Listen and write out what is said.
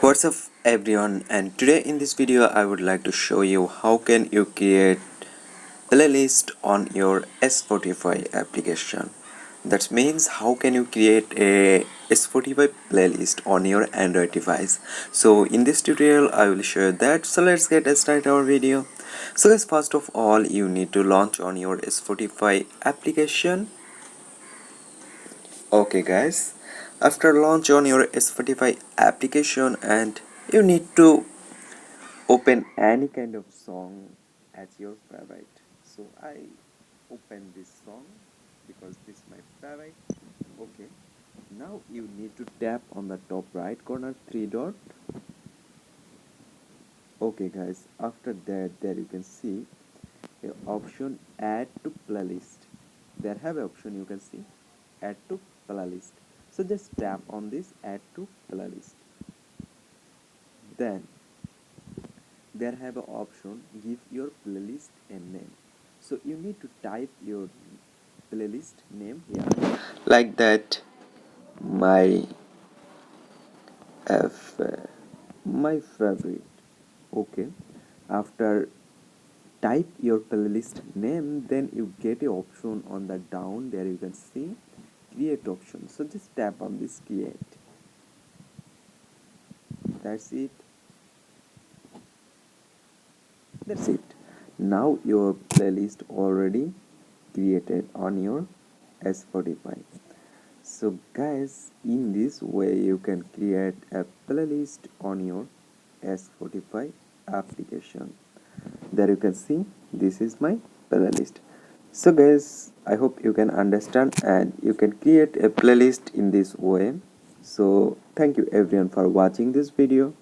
What's up everyone, and today in this video I would like to show you how can you create playlist on your Spotify application. That means how can you create a Spotify playlist on your Android device. So in this tutorial I will show you that. So let's get started our video. So guys, first of all you need to launch on your Spotify application. Okay guys, after launch on your Spotify application, and you need to open any kind of song as your favorite. So I open this song because this is my favorite. Okay, now you need to tap on the top right corner three dot. Okay guys, after that there you can see a option add to playlist. There have a option you can see add to playlist. So just tap on this add to playlist. Then there have an option give your playlist a name. So you need to type your playlist name here like that. My F my favorite. Okay, after type your playlist name, then you get a option on the down there you can see create option. So just tap on this create. That's it. That's it. Now your playlist already created on your Spotify. So guys, in this way you can create a playlist on your Spotify application. There you can see this is my playlist. So guys, I hope you can understand and you can create a playlist in this way. So thank you everyone for watching this video.